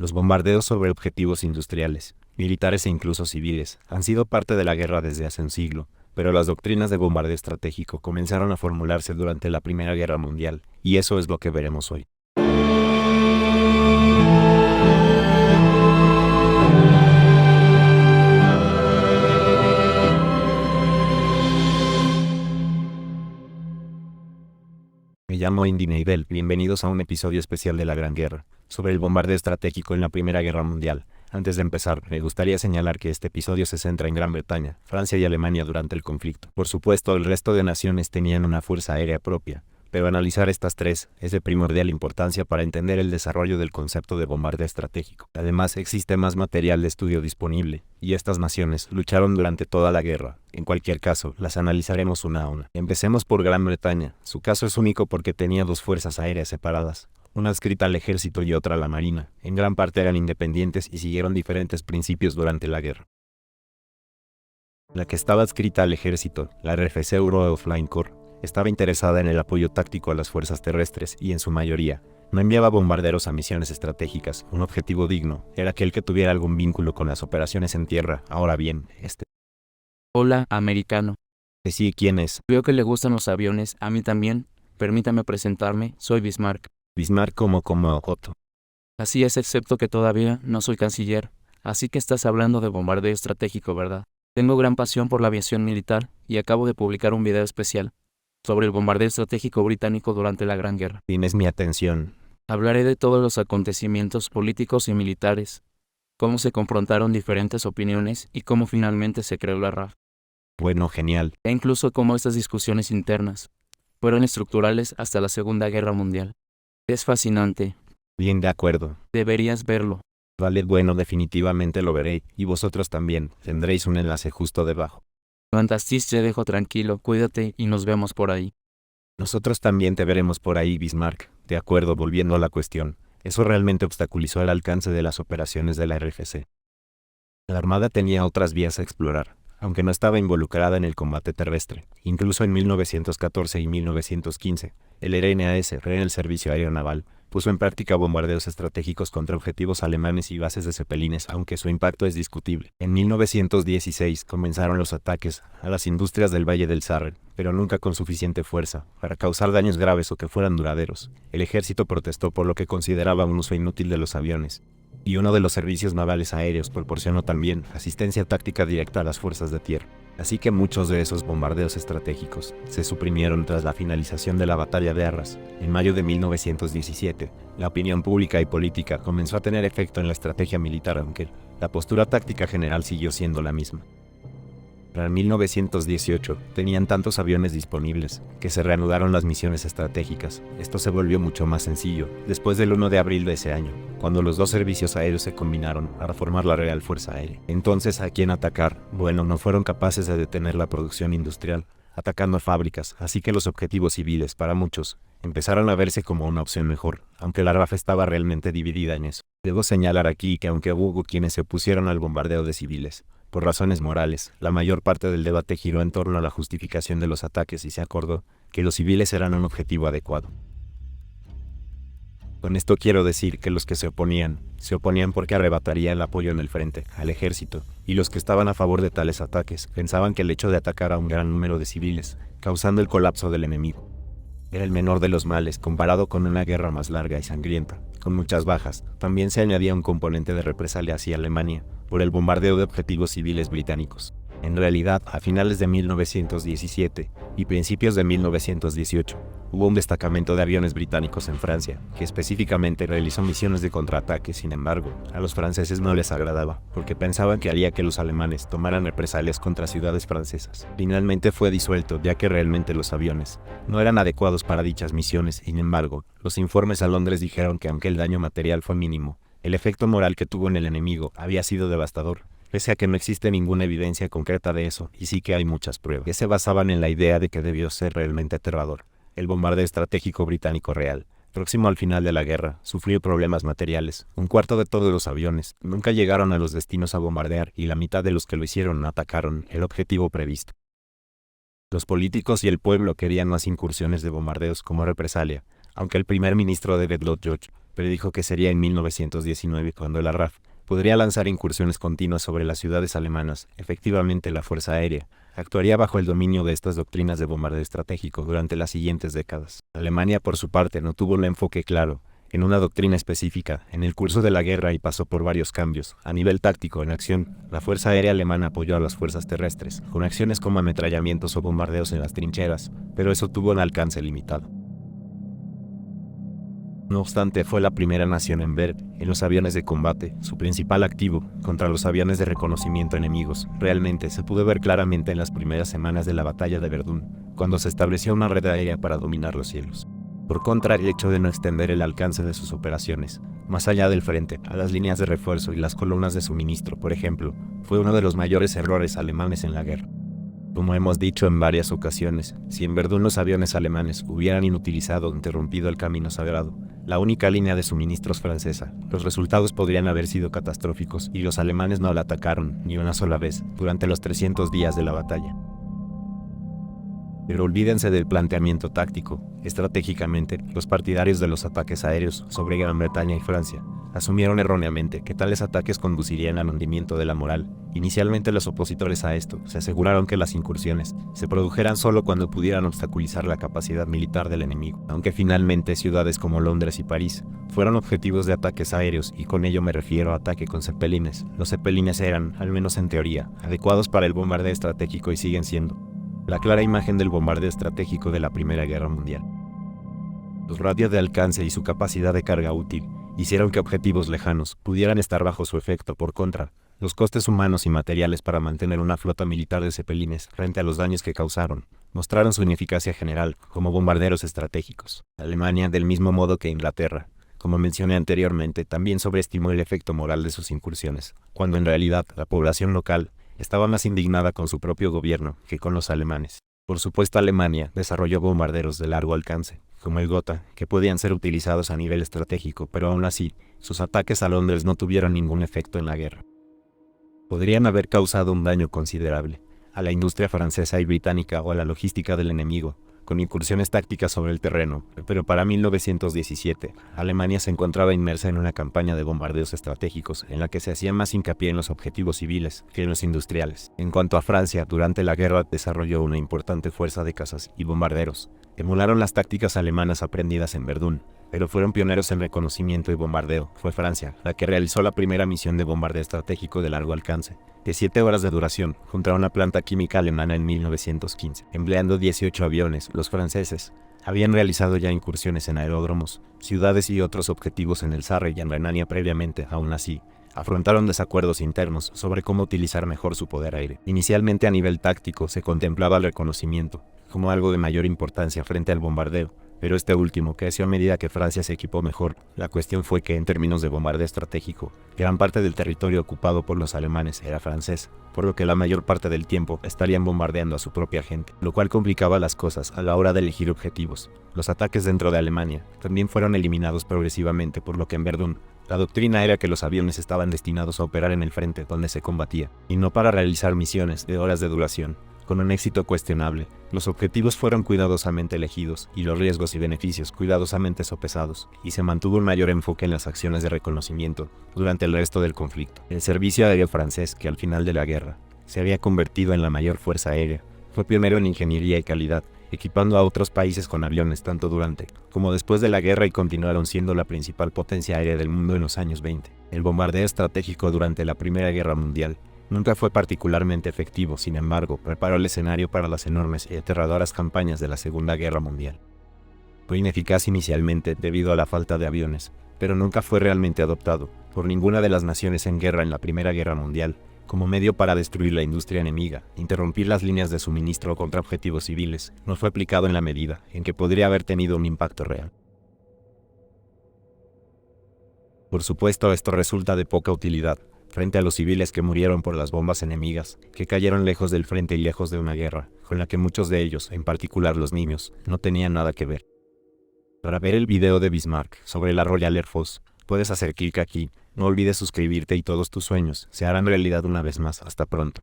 Los bombardeos sobre objetivos industriales, militares e incluso civiles han sido parte de la guerra desde hace un siglo, pero las doctrinas de bombardeo estratégico comenzaron a formularse durante la Primera Guerra Mundial, y eso es lo que veremos hoy. Me llamo Indy Neidel, bienvenidos a un episodio especial de la Gran Guerra, sobre el bombardeo estratégico en la Primera Guerra Mundial. Antes de empezar, me gustaría señalar que este episodio se centra en Gran Bretaña, Francia y Alemania durante el conflicto. Por supuesto, el resto de naciones tenían una fuerza aérea propia, pero analizar estas tres es de primordial importancia para entender el desarrollo del concepto de bombardeo estratégico. Además, existe más material de estudio disponible, y estas naciones lucharon durante toda la guerra. En cualquier caso, las analizaremos una a una. Empecemos por Gran Bretaña. Su caso es único porque tenía dos fuerzas aéreas separadas, una adscrita al ejército y otra a la marina. En gran parte eran independientes y siguieron diferentes principios durante la guerra. La que estaba adscrita al ejército, la RFC Royal Flying Corps, estaba interesada en el apoyo táctico a las fuerzas terrestres y, en su mayoría, no enviaba bombarderos a misiones estratégicas. Un objetivo digno era aquel que tuviera algún vínculo con las operaciones en tierra. Ahora bien, Hola, americano. Sí, ¿quién es? Veo que le gustan los aviones, a mí también. Permítame presentarme, soy Bismarck. Bismarck como Otto. Así es, excepto que todavía no soy canciller. Así que estás hablando de bombardeo estratégico, ¿verdad? Tengo gran pasión por la aviación militar, y acabo de publicar un video especial sobre el bombardeo estratégico británico durante la Gran Guerra. Tienes mi atención. Hablaré de todos los acontecimientos políticos y militares, cómo se confrontaron diferentes opiniones y cómo finalmente se creó la RAF. Bueno, genial. E incluso cómo estas discusiones internas fueron estructurales hasta la Segunda Guerra Mundial. Es fascinante. Bien, de acuerdo. Deberías verlo. Vale, bueno, definitivamente lo veré, y vosotros también. Tendréis un enlace justo debajo. Fantastis, te dejo tranquilo, cuídate y nos vemos por ahí. Nosotros también te veremos por ahí, Bismarck. De acuerdo, volviendo a la cuestión. Eso realmente obstaculizó el alcance de las operaciones de la RFC. La Armada tenía otras vías a explorar, aunque no estaba involucrada en el combate terrestre. Incluso en 1914 y 1915, el RNAS, el Servicio Aéreo Naval, puso en práctica bombardeos estratégicos contra objetivos alemanes y bases de cepelines, aunque su impacto es discutible. En 1916 comenzaron los ataques a las industrias del Valle del Sarre, pero nunca con suficiente fuerza para causar daños graves o que fueran duraderos. El ejército protestó por lo que consideraba un uso inútil de los aviones, y uno de los servicios navales aéreos proporcionó también asistencia táctica directa a las fuerzas de tierra. Así que muchos de esos bombardeos estratégicos se suprimieron tras la finalización de la Batalla de Arras. En mayo de 1917, la opinión pública y política comenzó a tener efecto en la estrategia militar, aunque la postura táctica general siguió siendo la misma. Para 1918, tenían tantos aviones disponibles que se reanudaron las misiones estratégicas. Esto se volvió mucho más sencillo después del 1 de abril de ese año, cuando los dos servicios aéreos se combinaron para formar la Real Fuerza Aérea. Entonces, ¿a quién atacar? Bueno, no fueron capaces de detener la producción industrial, atacando fábricas, así que los objetivos civiles, para muchos, empezaron a verse como una opción mejor, aunque la RAF estaba realmente dividida en eso. Debo señalar aquí que aunque hubo quienes se opusieron al bombardeo de civiles, por razones morales, la mayor parte del debate giró en torno a la justificación de los ataques y se acordó que los civiles eran un objetivo adecuado. Con esto quiero decir que los que se oponían porque arrebataría el apoyo en el frente, al ejército, y los que estaban a favor de tales ataques pensaban que el hecho de atacar a un gran número de civiles, causando el colapso del enemigo, era el menor de los males comparado con una guerra más larga y sangrienta, con muchas bajas. También se añadía un componente de represalia hacia Alemania por el bombardeo de objetivos civiles británicos. En realidad, a finales de 1917 y principios de 1918, hubo un destacamento de aviones británicos en Francia, que específicamente realizó misiones de contraataque. Sin embargo, a los franceses no les agradaba, porque pensaban que haría que los alemanes tomaran represalias contra ciudades francesas. Finalmente fue disuelto, ya que realmente los aviones no eran adecuados para dichas misiones. Sin embargo, los informes a Londres dijeron que aunque el daño material fue mínimo, el efecto moral que tuvo en el enemigo había sido devastador, pese a que no existe ninguna evidencia concreta de eso, y sí que hay muchas pruebas que se basaban en la idea de que debió ser realmente aterrador. El bombardeo estratégico británico real, próximo al final de la guerra, sufrió problemas materiales. Un cuarto de todos los aviones nunca llegaron a los destinos a bombardear, y la mitad de los que lo hicieron no atacaron el objetivo previsto. Los políticos y el pueblo querían más incursiones de bombardeos como represalia, aunque el primer ministro David Lloyd George predijo que sería en 1919 cuando la RAF podría lanzar incursiones continuas sobre las ciudades alemanas. Efectivamente, la Fuerza Aérea actuaría bajo el dominio de estas doctrinas de bombardeo estratégico durante las siguientes décadas. Alemania, por su parte, no tuvo un enfoque claro en una doctrina específica en el curso de la guerra y pasó por varios cambios. A nivel táctico, en acción, la Fuerza Aérea Alemana apoyó a las fuerzas terrestres, con acciones como ametrallamientos o bombardeos en las trincheras, pero eso tuvo un alcance limitado. No obstante, fue la primera nación en ver en los aviones de combate su principal activo contra los aviones de reconocimiento enemigos. Realmente se pudo ver claramente en las primeras semanas de la batalla de Verdún, cuando se estableció una red aérea para dominar los cielos. Por contra, el hecho de no extender el alcance de sus operaciones más allá del frente, a las líneas de refuerzo y las columnas de suministro, por ejemplo, fue uno de los mayores errores alemanes en la guerra. Como hemos dicho en varias ocasiones, si en Verdún los aviones alemanes hubieran inutilizado o interrumpido el camino sagrado, la única línea de suministros francesa, los resultados podrían haber sido catastróficos y los alemanes no la atacaron ni una sola vez durante los 300 días de la batalla. Pero olvídense del planteamiento táctico. Estratégicamente, los partidarios de los ataques aéreos sobre Gran Bretaña y Francia asumieron erróneamente que tales ataques conducirían al hundimiento de la moral. Inicialmente, los opositores a esto se aseguraron que las incursiones se produjeran solo cuando pudieran obstaculizar la capacidad militar del enemigo, aunque finalmente ciudades como Londres y París fueron objetivos de ataques aéreos, y con ello me refiero a ataque con cepelines. Los cepelines eran, al menos en teoría, adecuados para el bombardeo estratégico y siguen siendo la clara imagen del bombardeo estratégico de la Primera Guerra Mundial. Los radios de alcance y su capacidad de carga útil hicieron que objetivos lejanos pudieran estar bajo su efecto. Por contra, los costes humanos y materiales para mantener una flota militar de cepelines frente a los daños que causaron mostraron su ineficacia general como bombarderos estratégicos. Alemania, del mismo modo que Inglaterra, como mencioné anteriormente, también sobreestimó el efecto moral de sus incursiones, cuando en realidad la población local estaba más indignada con su propio gobierno que con los alemanes. Por supuesto, Alemania desarrolló bombarderos de largo alcance, como el Gotha, que podían ser utilizados a nivel estratégico, pero aún así, sus ataques a Londres no tuvieron ningún efecto en la guerra. Podrían haber causado un daño considerable a la industria francesa y británica o a la logística del enemigo, con incursiones tácticas sobre el terreno, pero para 1917, Alemania se encontraba inmersa en una campaña de bombardeos estratégicos en la que se hacía más hincapié en los objetivos civiles que en los industriales. En cuanto a Francia, durante la guerra desarrolló una importante fuerza de cazas y bombarderos. Emularon las tácticas alemanas aprendidas en Verdún, pero fueron pioneros en reconocimiento y bombardeo. Fue Francia la que realizó la primera misión de bombardeo estratégico de largo alcance, de 7 horas de duración, contra una planta química alemana en 1915. Empleando 18 aviones, los franceses habían realizado ya incursiones en aeródromos, ciudades y otros objetivos en el Sarre y en Renania previamente. Aún así, afrontaron desacuerdos internos sobre cómo utilizar mejor su poder aéreo. Inicialmente, a nivel táctico, se contemplaba el reconocimiento como algo de mayor importancia frente al bombardeo, pero este último creció a medida que Francia se equipó mejor. La cuestión fue que, en términos de bombardeo estratégico, gran parte del territorio ocupado por los alemanes era francés, por lo que la mayor parte del tiempo estarían bombardeando a su propia gente, lo cual complicaba las cosas a la hora de elegir objetivos. Los ataques dentro de Alemania también fueron eliminados progresivamente, por lo que en Verdún la doctrina era que los aviones estaban destinados a operar en el frente donde se combatía, y no para realizar misiones de horas de duración. Con un éxito cuestionable, los objetivos fueron cuidadosamente elegidos y los riesgos y beneficios cuidadosamente sopesados, y se mantuvo un mayor enfoque en las acciones de reconocimiento durante el resto del conflicto. El servicio aéreo francés, que al final de la guerra se había convertido en la mayor fuerza aérea, fue pionero en ingeniería y calidad, equipando a otros países con aviones tanto durante como después de la guerra, y continuaron siendo la principal potencia aérea del mundo en los años 20. El bombardeo estratégico durante la Primera Guerra Mundial nunca fue particularmente efectivo. Sin embargo, preparó el escenario para las enormes y aterradoras campañas de la Segunda Guerra Mundial. Fue ineficaz inicialmente debido a la falta de aviones, pero nunca fue realmente adoptado por ninguna de las naciones en guerra en la Primera Guerra Mundial como medio para destruir la industria enemiga. Interrumpir las líneas de suministro contra objetivos civiles no fue aplicado en la medida en que podría haber tenido un impacto real. Por supuesto, esto resulta de poca utilidad frente a los civiles que murieron por las bombas enemigas, que cayeron lejos del frente y lejos de una guerra con la que muchos de ellos, en particular los niños, no tenían nada que ver. Para ver el video de Bismarck sobre la Royal Air Force, puedes hacer clic aquí. No olvides suscribirte y todos tus sueños se harán realidad una vez más. Hasta pronto.